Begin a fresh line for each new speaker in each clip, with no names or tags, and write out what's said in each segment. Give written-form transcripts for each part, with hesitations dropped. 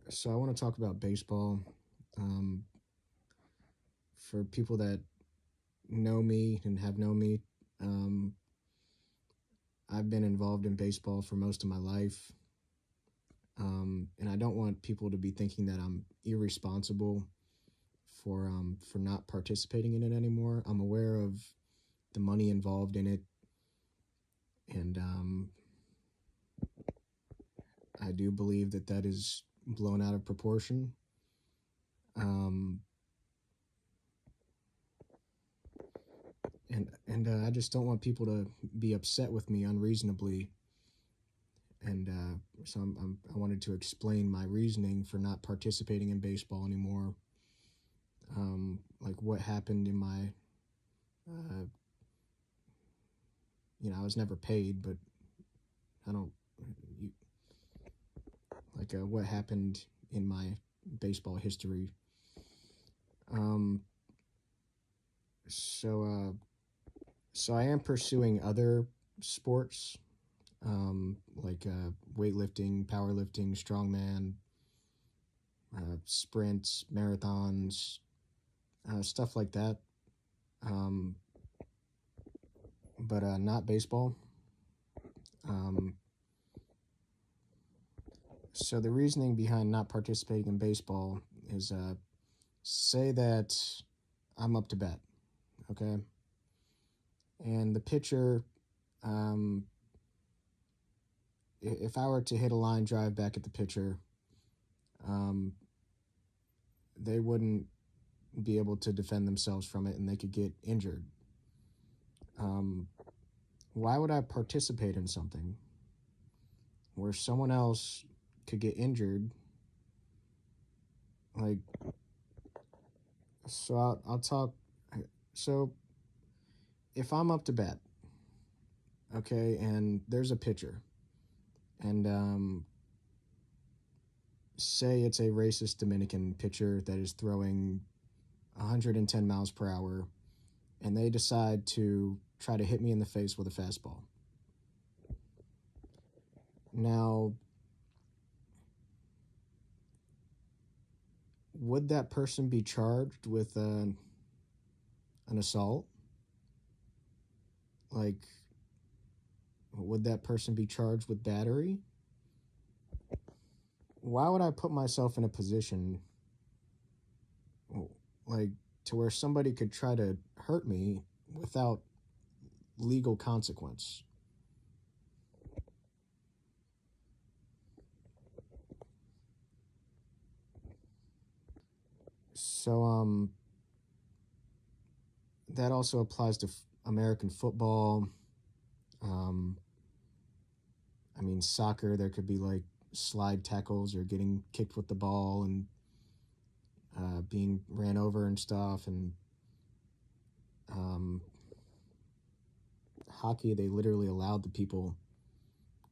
So I want to talk about baseball. Um, for people that know me and have known me, um, I've been involved in baseball for most of my life, and I don't want people to be thinking that I'm irresponsible for not participating in it anymore. I'm aware of the money involved in it, and I do believe that that is blown out of proportion. Um, and I just don't want people to be upset with me unreasonably, and I wanted to explain my reasoning for not participating in baseball anymore. Like what happened in my, uh, I was never paid, but I don't, you, what happened in my baseball history. Um, so, uh, so I am pursuing other sports, weightlifting, powerlifting, strongman, sprints, marathons, stuff like that. Um, but not baseball. Um, so the reasoning behind not participating in baseball is say that I'm up to bat, okay, and the pitcher, um, if I were to hit a line drive back at the pitcher, um, they wouldn't be able to defend themselves from it, and they could get injured. Um, why would I participate in something where someone else could get injured? Like, I'll talk. So if I'm up to bat, okay, and there's a pitcher, and say it's a racist Dominican pitcher that is throwing 110 miles per hour, and they decide to try to hit me in the face with a fastball. Now, would that person be charged with an assault? Like, would that person be charged with battery? Why would I put myself in a position like to where somebody could try to hurt me without legal consequence? So that also applies to American football. Um, I mean, soccer. There could be like slide tackles or getting kicked with the ball and being ran over and stuff. And um, hockey, they literally allowed the people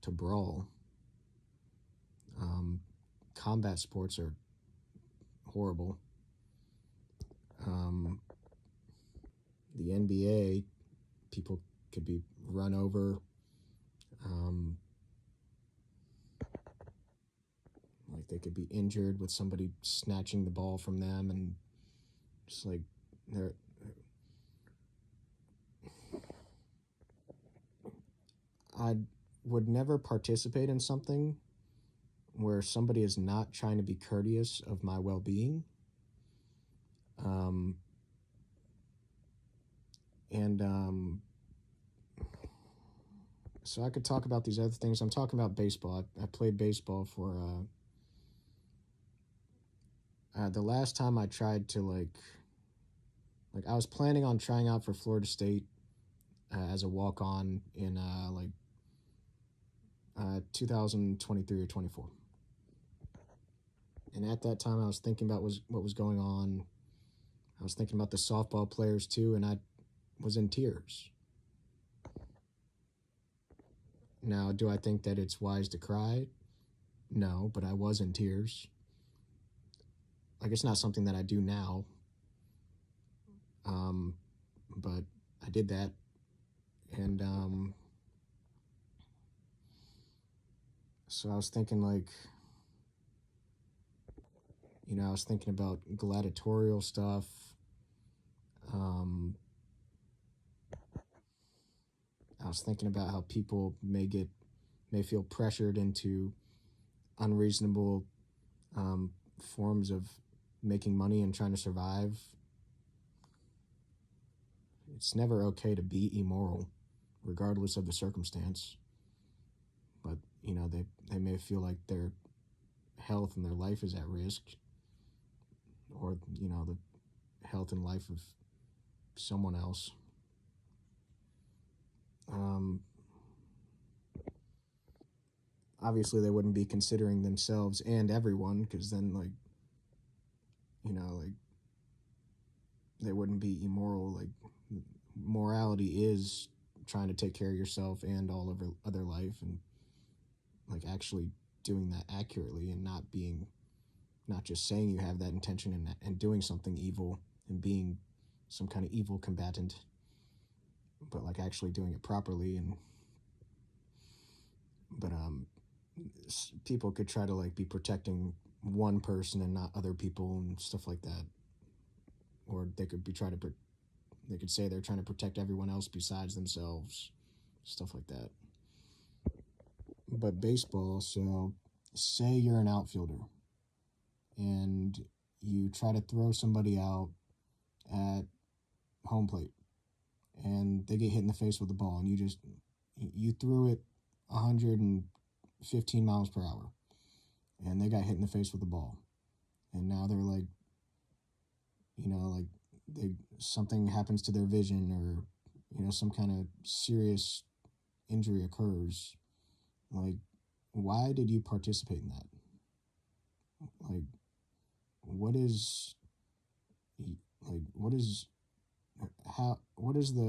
to brawl. Um, combat sports are horrible. Um, the NBA, people could be run over. Um, like they could be injured with somebody snatching the ball from them, and just like they're. I would never participate in something where somebody is not trying to be courteous of my well-being. Um, and so I could talk about these other things. I'm talking about baseball. I played baseball for the last time I tried to like I was planning on trying out for Florida State as a walk on in 2023 or 24. And at that time, I was thinking about what was going on. I was thinking about the softball players too, and I was in tears. Now, do I think that it's wise to cry? No, but I was in tears. Like it's not something that I do now, um, but I did that, and so I was thinking like, I was thinking about gladiatorial stuff. Um, I was thinking about how people may feel pressured into unreasonable um, forms of making money and trying to survive. It's never okay to be immoral, regardless of the circumstance. But they may feel like their health and their life is at risk, or the health and life of someone else. Um, Obviously, they wouldn't be considering themselves and everyone, because then like they wouldn't be immoral. Like, morality is trying to take care of yourself and all of other life, and like actually doing that accurately, and not just saying you have that intention and doing something evil and being some kind of evil combatant, but like actually doing it properly. And but people could try to like be protecting one person and not other people and stuff like that, or they could say they're trying to protect everyone else besides themselves, stuff like that. But baseball, so say you're an outfielder and you try to throw somebody out at home plate, and they get hit in the face with the ball, and you threw it 115 miles per hour, and they got hit in the face with the ball, and now they're like, like they something happens to their vision, or some kind of serious injury occurs. Like, why did you participate in that? Like, what is what is what is the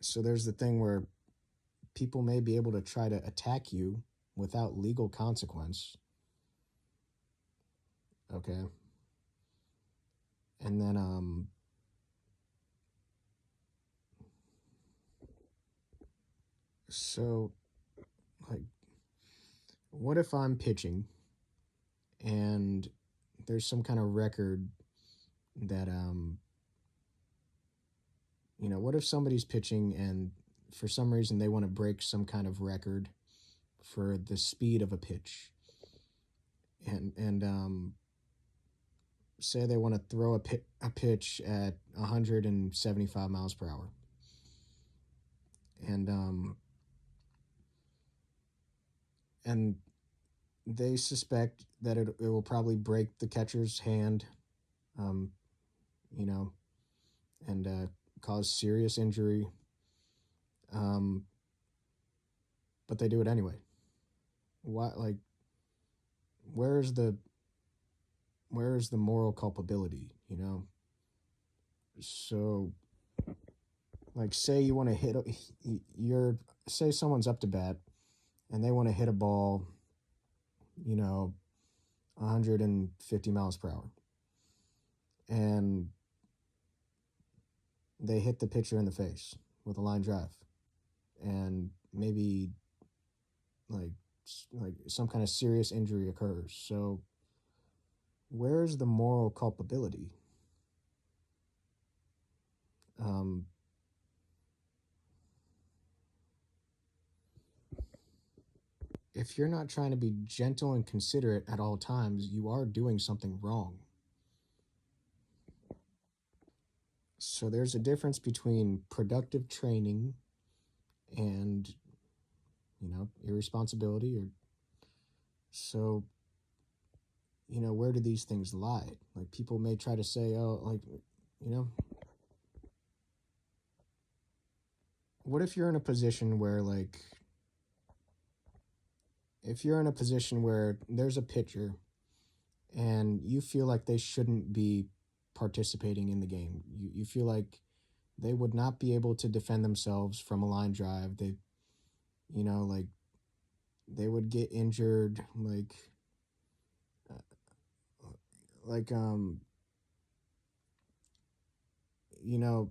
so there's the thing where people may be able to try to attack you without legal consequence. Okay. And then so like, what if I'm pitching and there's some kind of record that what if somebody's pitching and for some reason they want to break some kind of record for the speed of a pitch, and say they want to throw a pitch at 175 miles per hour, and and they suspect that it will probably break the catcher's hand, um, you know, and cause serious injury, um, but they do it anyway. Why? Like, where's the where's the moral culpability? So, like, say you want to you're say someone's up to bat and they want to hit a ball, you know, 150 miles per hour, and they hit the pitcher in the face with a line drive, and maybe like some kind of serious injury occurs. So where's the moral culpability? Um, if you're not trying to be gentle and considerate at all times, you are doing something wrong. So there's a difference between productive training and irresponsibility. Or so where do these things lie? Like, people may try to say, oh, like, you know what if you're in a position where, like, if you're in a position where there's a pitcher and you feel like they shouldn't be participating in the game, you feel like they would not be able to defend themselves from a line drive, like they would get injured, uh, like you know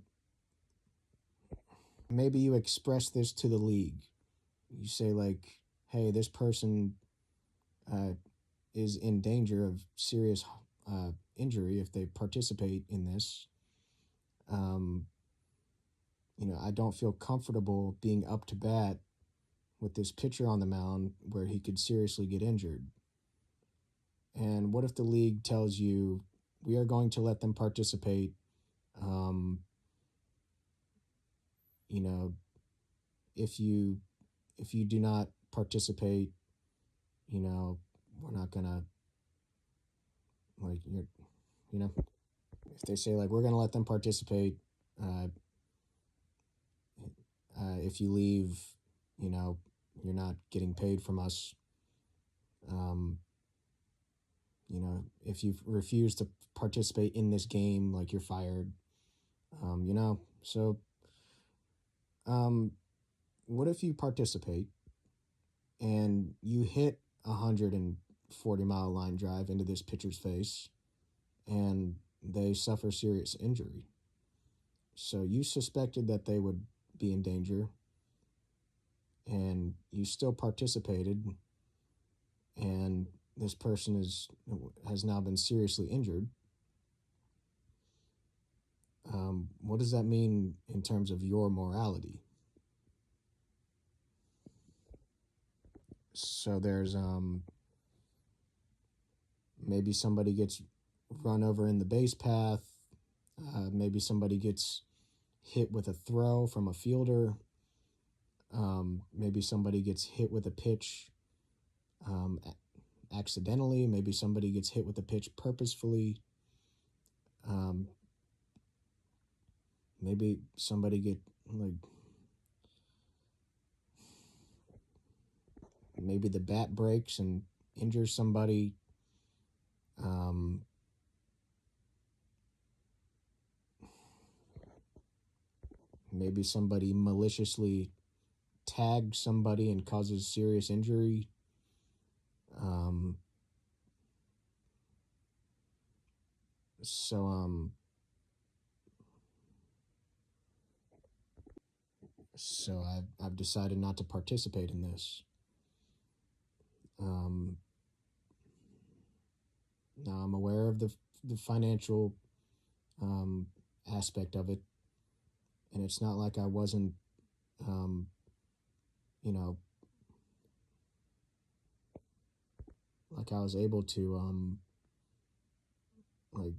maybe you express this to the league. You say, like, hey, this person uh, is in danger of serious injury if they participate in this. Um, I don't feel comfortable being up to bat with this pitcher on the mound where he could seriously get injured. And what if the league tells you we are going to let them participate? Um, you know, if you do not participate, we're not gonna like you know, if they say like we're gonna let them participate, uh, if you leave, you know, you're not getting paid from us. Um, if you refuse to participate in this game, like you're fired. So um, what if you participate and you hit 140-mile line drive into this pitcher's face and they suffer serious injury? So you suspected that they would be in danger and you still participated, and this person has now been seriously injured. What does that mean in terms of your morality? So there's maybe somebody gets run over in the base path. Maybe somebody gets hit with a throw from a fielder. Maybe somebody gets hit with a pitch um, accidentally. Maybe somebody gets hit with a pitch purposefully. Um, maybe somebody get like maybe the bat breaks and injures somebody. Um, Maybe somebody maliciously tags somebody and causes serious injury. Um, so um, so I've decided not to participate in this. Um, Now I'm aware of the financial um, aspect of it, and it's not like I wasn't, um, you know, like I was able to like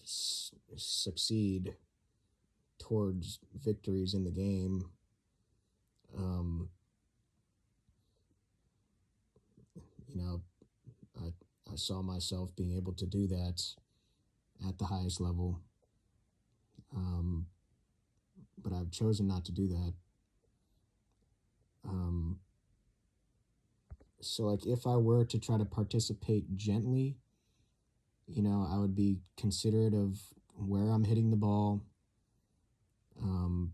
succeed towards victories in the game. Um, you know, I I saw myself being able to do that at the highest level, um, but I've chosen not to do that. Um, so like if I were to try to participate gently, I would be considerate of where I'm hitting the ball. Um,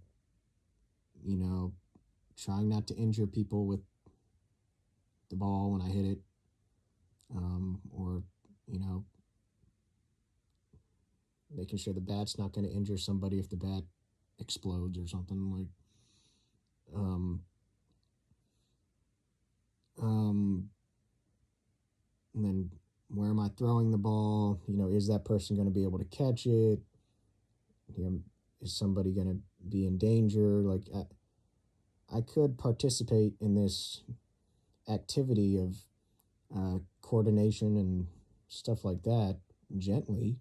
you know, Trying not to injure people with the ball when I hit it, or you know, making sure the bat's not going to injure somebody if the bat explodes or something like. Um, um, and then where am I throwing the ball? Is that person going to be able to catch it? Is somebody going to be in danger? Like I could participate in this activity of coordination and stuff like that gently,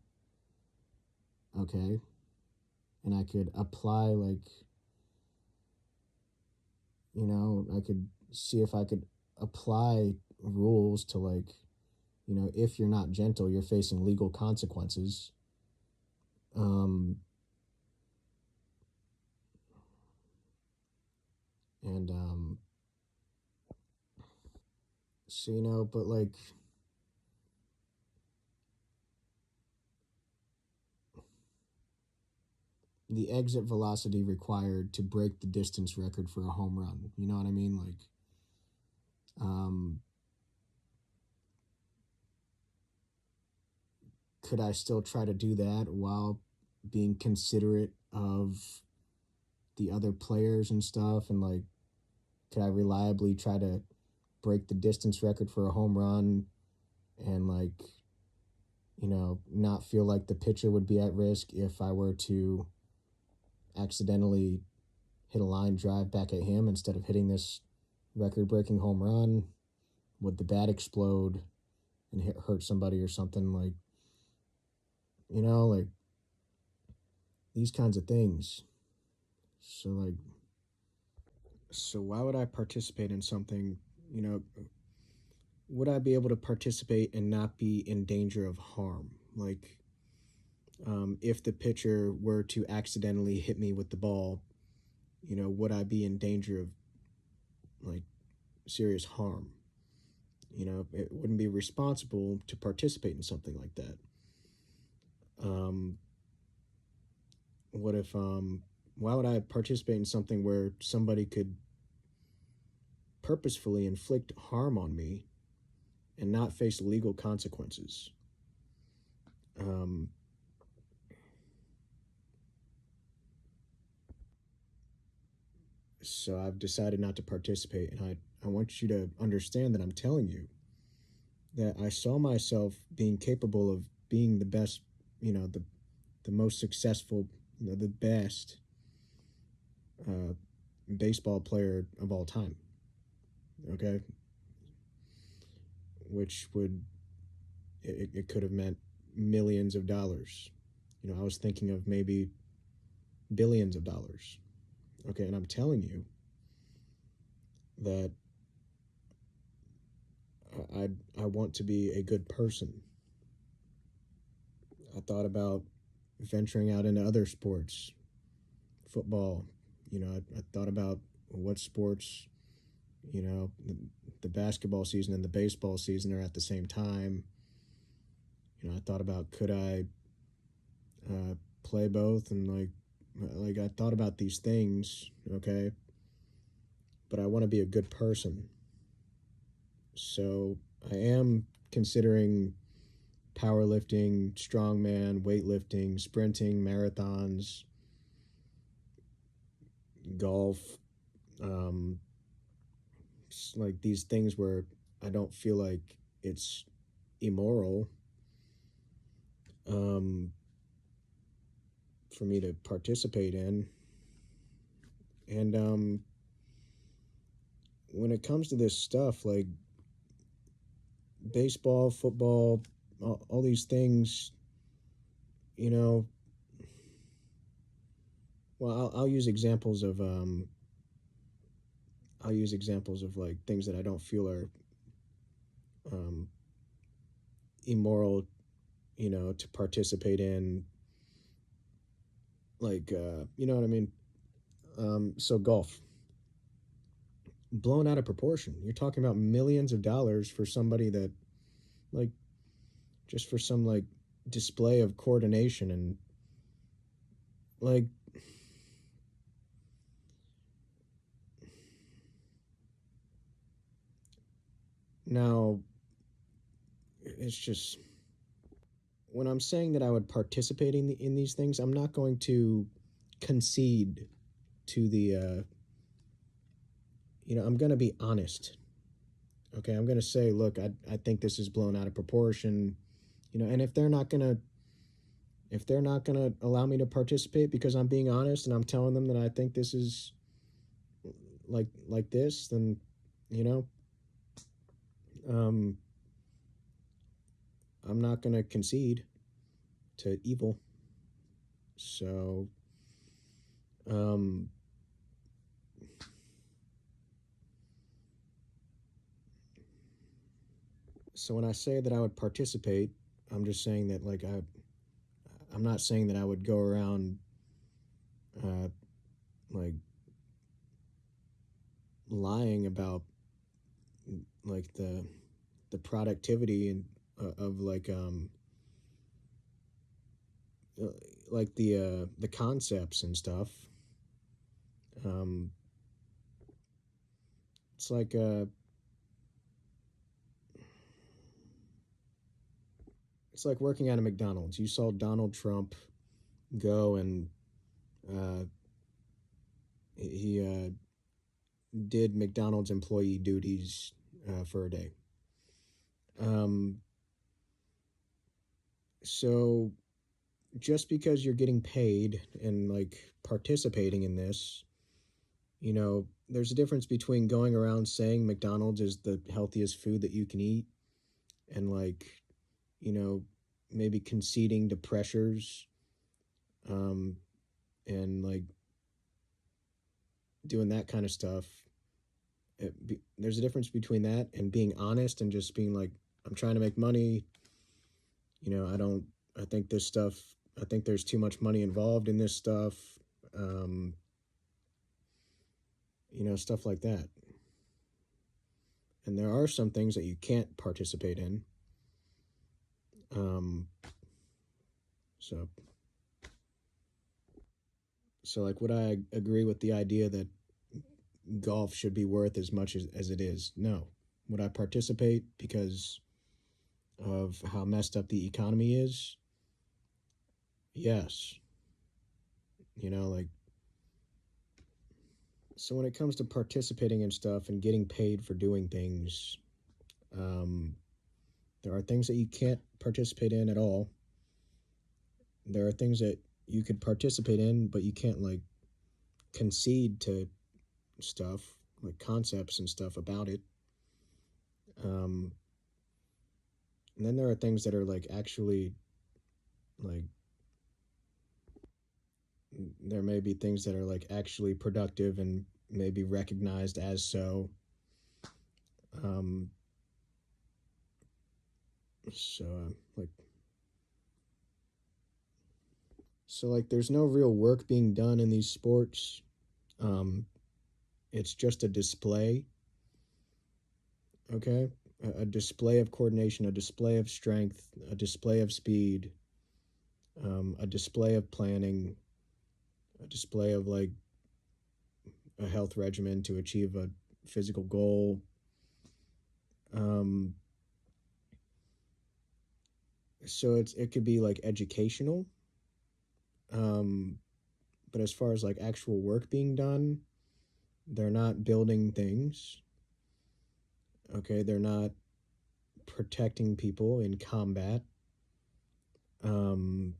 okay? And I could apply, like, I could see if I could apply rules to, like, if you're not gentle, you're facing legal consequences. Um, and, so, but like, the exit velocity required to break the distance record for a home run, you know what I mean? Like, um, could I still try to do that while being considerate of the other players and stuff? And like, could I reliably try to break the distance record for a home run and not feel like the pitcher would be at risk if I were to accidentally hit a line drive back at him instead of hitting this record breaking home run? Would the bat explode and hurt somebody or something? Like these kinds of things. So why would I participate in something, would I be able to participate and not be in danger of harm? If the pitcher were to accidentally hit me with the ball, would I be in danger of like serious harm? It wouldn't be responsible to participate in something like that. Why would I participate in something where somebody could purposefully inflict harm on me and not face legal consequences? So I've decided not to participate, and I want you to understand that I'm telling you that I saw myself being capable of being the best, the most successful, the best baseball player of all time. Okay, which it could have meant millions of dollars. I was thinking of maybe billions of dollars. Okay, and I'm telling you that I want to be a good person. I thought about venturing out into other sports, football. I thought about what sports, the basketball season and the baseball season are at the same time. I thought about could I play both, and I thought about these things, okay? But I want to be a good person. So I am considering powerlifting, strongman, weightlifting, sprinting, marathons, golf, like these things where I don't feel like it's immoral for me to participate in. And when it comes to this stuff, like baseball, football, all these things, well, I'll use examples of like things that I don't feel are immoral, to participate in. You know what I mean? So golf, blown out of proportion. You're talking about millions of dollars for somebody that, just for some display of coordination and now it's just, when I'm saying that I would participate in these things, I'm not going to concede to the I'm going to be honest. Okay, I'm going to say, look, I think this is blown out of proportion, and if they're not going to allow me to participate because I'm being honest and I'm telling them that I think this is like this, then I'm not going to concede to evil. So so when I say that I would participate, I'm just saying that I'm not saying that I would go around lying about the productivity and of the concepts and stuff. It's it's like working at a McDonald's. You saw Donald Trump go and he did McDonald's employee duties for a day. Um, so just because you're getting paid and like participating in this, there's a difference between going around saying McDonald's is the healthiest food that you can eat and like, you know, maybe conceding to pressures, um, and like doing that kind of stuff. There's a difference between that and being honest and just being like, I'm trying to make money. I don't, I think this stuff, I think there's too much money involved in this stuff. Um, stuff like that. And there are some things that you can't participate in. Um, so, so like, would I agree with the idea that golf should be worth as much as it is? No. Would I participate because of how messed up the economy is? Yes. Like, so when it comes to participating in stuff and getting paid for doing things, um, there are things that you can't participate in at all. There are things that you could participate in, but you can't like concede to stuff, like concepts and stuff about it. Um, and then there are things that are like actually like there may be things that are like actually productive and may be recognized as so. Um, like there's no real work being done in these sports. Um, it's just a display. Okay, a display of coordination, a display of strength, a display of speed, a display of planning, a display of like a health regimen to achieve a physical goal. Um, so it could be like educational, um, but as far as like actual work being done, they're not building things. Okay, they're not protecting people in combat. Um,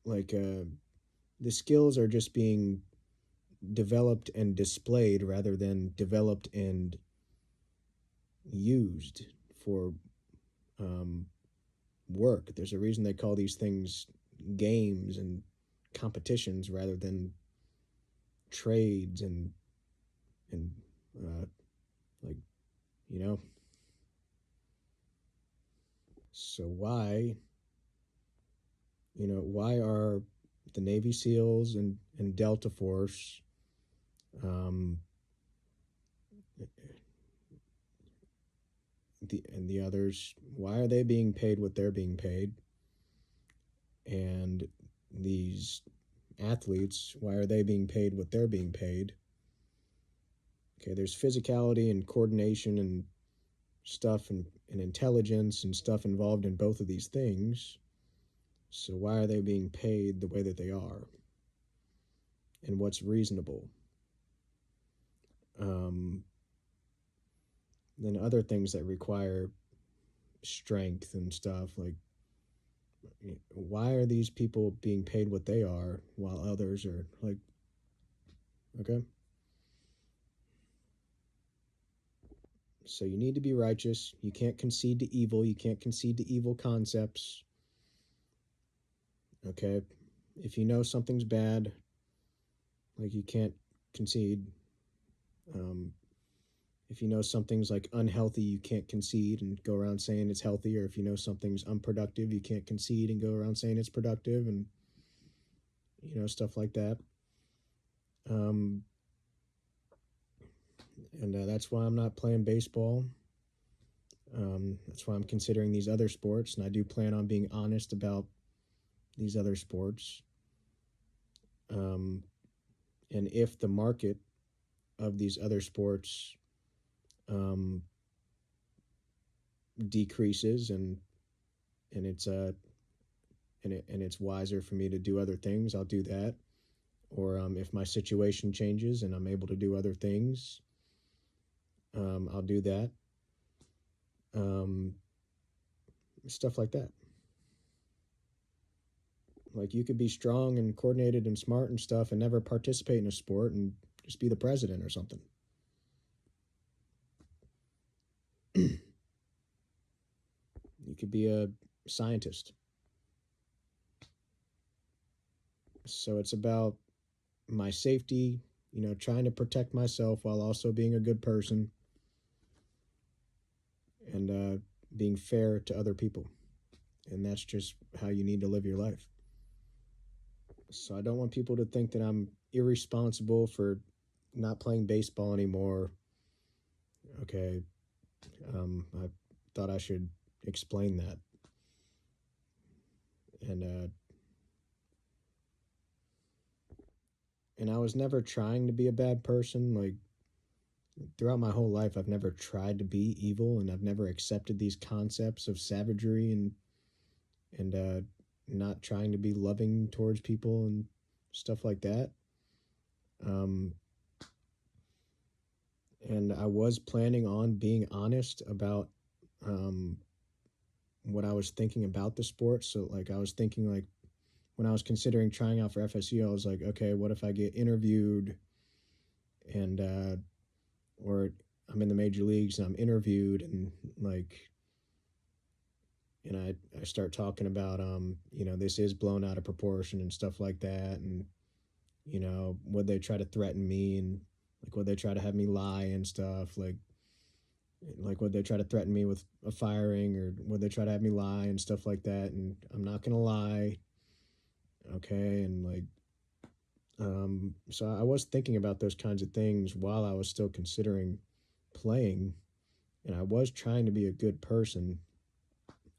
like the skills are just being developed and displayed rather than developed and used for um, work. There's a reason they call these things games and competitions rather than trades and uh, like you know. So why are the Navy SEALs and Delta Force, um, the others, why are they being paid what they're being paid? And these athletes, why are they being paid what they're being paid? Okay, there's physicality and coordination and stuff and intelligence and stuff involved in both of these things. So why are they being paid the way that they are? And what's reasonable? Um, then other things that require strength and stuff, like why are these people being paid what they are while others are like, okay? So you need to be righteous. You can't concede to evil. You can't concede to evil concepts. Okay? If you know something's bad, like you can't concede. Um, if you know something's like unhealthy, you can't concede and go around saying it's healthy. Or if you know something's unproductive, you can't concede and go around saying it's productive and, stuff like that. Um, and that's why I'm not playing baseball. That's why I'm considering these other sports. And I do plan on being honest about these other sports. Um, and if the market of these other sports um, decreases and it's and it's wiser for me to do other things, I'll do that. Or if my situation changes and I'm able to do other things, I'll do that. Um, Stuff like that. Like you could be strong and coordinated and smart and stuff and never participate in a sport and just be the president or something. You could be a scientist. So it's about my safety, trying to protect myself while also being a good person and being fair to other people. And that's just how you need to live your life. So I don't want people to think that I'm irresponsible for not playing baseball anymore. Okay. I thought I should explain that. And and I was never trying to be a bad person. Like throughout my whole life, I've never tried to be evil, and I've never accepted these concepts of savagery and not trying to be loving towards people and stuff like that. Um, and I was planning on being honest about um, what I was thinking about the sport. So like I was thinking like when I was considering trying out for FSU, I was like, okay, what if I get interviewed and or I'm in the major leagues and I'm interviewed and like and I start talking about this is blown out of proportion and stuff like that, and would they try to threaten me, and like would they try to have me lie and stuff, like would they try to threaten me with a firing, or would they try to have me lie and stuff like that, and I'm not gonna lie. Okay. And like so I was thinking about those kinds of things while I was still considering playing, and I was trying to be a good person.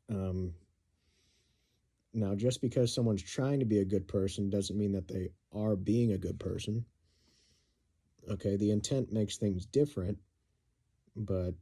um Now, just because someone's trying to be a good person doesn't mean that they are being a good person. Okay, the intent makes things different, but